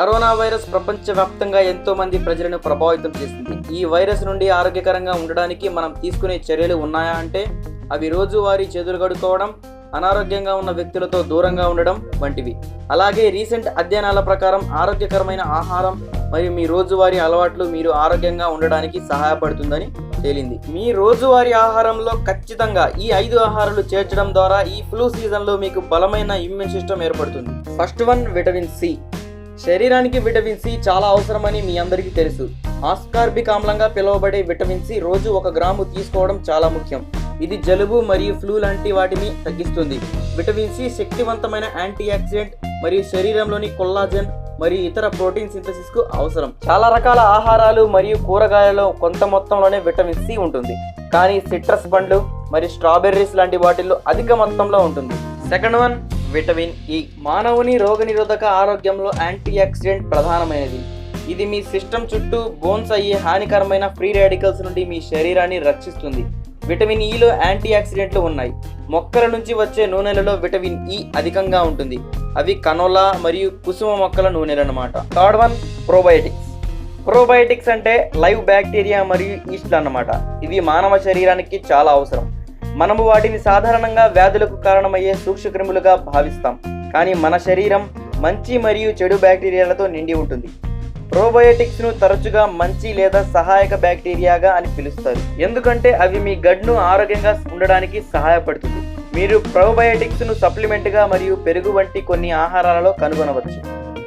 Corona virus ప్రపంచవ్యాప్తంగా ఎంతో మంది ప్రజలను ప్రభావితం చేసింది. ఈ వైరస్ నుండి ఆరోగ్యకరంగా ఉండడానికి మనం తీసుకునే చర్యలు ఉన్నాయా అంటే అవి రోజువారీ చేతులు కడుక్కోవడం, అనారోగ్యంగా ఉన్న వ్యక్తులతో దూరంగా ఉండడం వంటివి. అలాగే రీసెంట్ అధ్యయనాల ప్రకారం ఆరోగ్యకరమైన ఆహారం మరియు మీ రోజువారీ అలవాట్లు మీరు ఆరోగ్యంగా ఉండడానికి సహాయపడుతుందని తేలింది. మీ రోజువారీ ఆహారంలో ఖచ్చితంగా ఈ 5 ఆహారాలు చేర్చడం ద్వారా ఈ ఫ్లూ సీజన్లో మీకు బలమైన ఇమ్యూన్ సిస్టమ్ ఏర్పడుతుంది. First one, vitamin C. శరీరానికి విటమిన్ సి చాలా అవసరమని మీ అందరికీ తెలుసు. ఆస్కార్బిక్ ఆమ్లంగా పిలువబడే విటమిన్ సి రోజు 1 గ్రాము తీసుకోవడం చాలా ముఖ్యం. ఇది జలుబు మరియు ఫ్లూ లాంటి వాటిని తగ్గిస్తుంది. విటమిన్ సి శక్తివంతమైన యాంటీ ఆక్సిడెంట్ మరియు శరీరంలోని కొల్లాజెన్ మరియు ఇతర ప్రోటీన్ సింథసిస్ కు అవసరం. చాలా రకాల ఆహారాలు మరియు కూరగాయలలో కొంత మొత్తంలోనే విటమిన్ సి ఉంటుంది, కానీ సిట్రస్ పండ్లు మరియు స్ట్రాబెర్రీస్ లాంటి వాటిల్లో అధిక మొత్తంలో ఉంటుంది. Second one, vitamin E. మానవుని రోగనిరోధక ఆరోగ్యంలో యాంటీ ఆక్సిడెంట్ ప్రధానమైనది. ఇది మీ సిస్టమ్ చుట్టూ బోన్స్ అయ్యే హానికరమైన ఫ్రీ రాడికల్స్ నుండి మీ శరీరాన్ని రక్షిస్తుంది. విటమిన్ ఇలో యాంటీ ఆక్సిడెంట్లు ఉన్నాయి. మొక్కల నుంచి వచ్చే నూనెలలో విటమిన్ ఇ అధికంగా ఉంటుంది. అవి కనోలా మరియు కుసుమ మొక్కల నూనెలు అన్నమాట. Third one, probiotics. ప్రోబయోటిక్స్ అంటే లైవ్ బ్యాక్టీరియా మరియు ఈస్ట్లు అన్నమాట. ఇవి మానవ శరీరానికి చాలా అవసరం. మనము వాటిని సాధారణంగా వ్యాధులకు కారణమయ్యే సూక్ష్మక్రిములుగా భావిస్తాం, కానీ మన శరీరం మంచి మరియు చెడు బ్యాక్టీరియాలతో నిండి ఉంటుంది. ప్రోబయోటిక్స్ను తరచుగా మంచి లేదా సహాయక బ్యాక్టీరియాగా అని పిలుస్తారు, ఎందుకంటే అవి మీ గడ్ను ఆరోగ్యంగా ఉండడానికి సహాయపడుతుంది. మీరు ప్రోబయోటిక్స్ను సప్లిమెంట్గా మరియు పెరుగు వంటి కొన్ని ఆహారాలలో కనుగొనవచ్చు.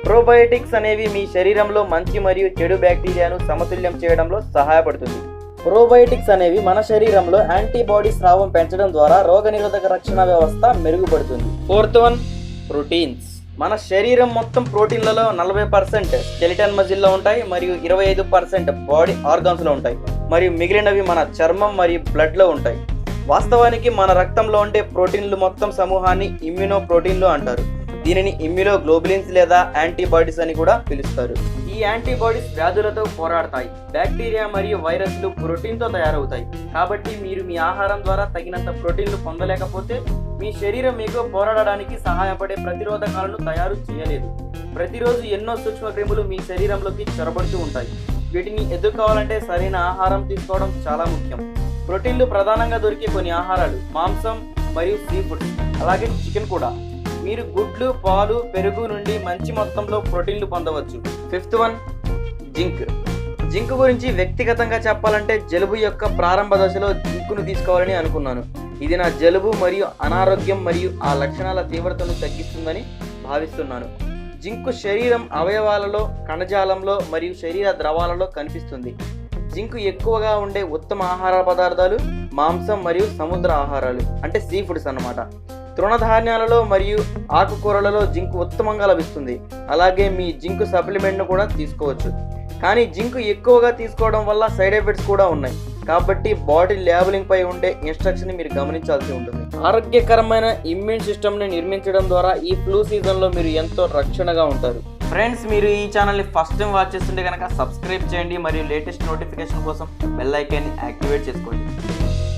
ప్రోబయోటిక్స్ అనేవి మీ శరీరంలో మంచి మరియు చెడు బ్యాక్టీరియాను సమతుల్యం చేయడంలో సహాయపడుతుంది. ప్రోబయోటిక్స్ అనేవి మన శరీరంలో యాంటీబాడీ స్రావం పెంచడం ద్వారా రోగనిరోధక రక్షణ వ్యవస్థ మెరుగుపడుతుంది. Fourth one, proteins. మన శరీరం మొత్తం ప్రోటీన్లలో 40% స్కెలిటన్ మజిల్లో ఉంటాయి మరియు 25% బాడీ ఆర్గాన్స్లో ఉంటాయి, మరియు మిగిలినవి మన చర్మం మరియు బ్లడ్లో ఉంటాయి. వాస్తవానికి మన రక్తంలో ఉండే ప్రోటీన్లు మొత్తం సమూహాన్ని ఇమ్యూనో ప్రోటీన్లు అంటారు. దీనిని ఇమ్యూనోగ్లోబులిన్స్ లేదా యాంటీబాడీస్ అని కూడా పిలుస్తారు. ఈ యాంటీబాడీస్ వ్యాధులతో పోరాడతాయి. బ్యాక్టీరియా మరియు వైరస్లు ప్రోటీన్తో తయారవుతాయి. కాబట్టి మీరు మీ ఆహారం ద్వారా తగినంత ప్రోటీన్లు పొందలేకపోతే మీ శరీరం మీకు పోరాడడానికి సహాయపడే ప్రతిరోధకాలను తయారు చేయలేదు. ప్రతిరోజు ఎన్నో సూక్ష్మక్రిములు మీ శరీరంలోకి చొరబడుతూ ఉంటాయి. వీటిని ఎదుర్కోవాలంటే సరైన ఆహారం తీసుకోవడం చాలా ముఖ్యం. ప్రోటీన్లు ప్రధానంగా దొరికే కొన్ని ఆహారాలు మాంసం మరియు సీ ఫుడ్, అలాగే చికెన్ కూడా. మీరు గుడ్లు, పాలు, పెరుగు నుండి మంచి మొత్తంలో ప్రోటీన్లు పొందవచ్చు. Fifth one, zinc. జింక్ గురించి వ్యక్తిగతంగా చెప్పాలంటే జలుబు యొక్క ప్రారంభ దశలో జింకును తీసుకోవాలని అనుకున్నాను. ఇది నా జలుబు మరియు అనారోగ్యం మరియు ఆ లక్షణాల తీవ్రతను తగ్గిస్తుందని భావిస్తున్నాను. జింక్ శరీరం అవయవాలలో, కణజాలంలో మరియు శరీర ద్రవాలలో కనిపిస్తుంది. జింక్ ఎక్కువగా ఉండే ఉత్తమ ఆహార పదార్థాలు మాంసం మరియు సముద్ర ఆహారాలు, అంటే సీ ఫుడ్స్ అన్నమాట. తృణధాన్యాలలో మరియు ఆకుకూరలలో జింక్ ఉత్తమంగా లభిస్తుంది. అలాగే మీ జింక్ సప్లిమెంట్ను కూడా తీసుకోవచ్చు, కానీ జింక్ ఎక్కువగా తీసుకోవడం వల్ల సైడ్ ఎఫెక్ట్స్ కూడా ఉన్నాయి. కాబట్టి బాటిల్ ల్యాబులింగ్ పై ఉండే ఇన్స్ట్రక్షన్ మీరు గమనించాల్సి ఉంటుంది. ఆరోగ్యకరమైన ఇమ్యూన్ సిస్టమ్ని నిర్మించడం ద్వారా ఈ ఫ్లూ సీజన్లో మీరు ఎంతో రక్షణగా ఉంటారు. ఫ్రెండ్స్, మీరు ఈ ఛానల్ని ఫస్ట్ టైం వాచ్ చేస్తుంటే కనుక సబ్స్క్రైబ్ చేయండి మరియు లేటెస్ట్ నోటిఫికేషన్ కోసం బెల్ ఐకాన్ని యాక్టివేట్ చేసుకోండి.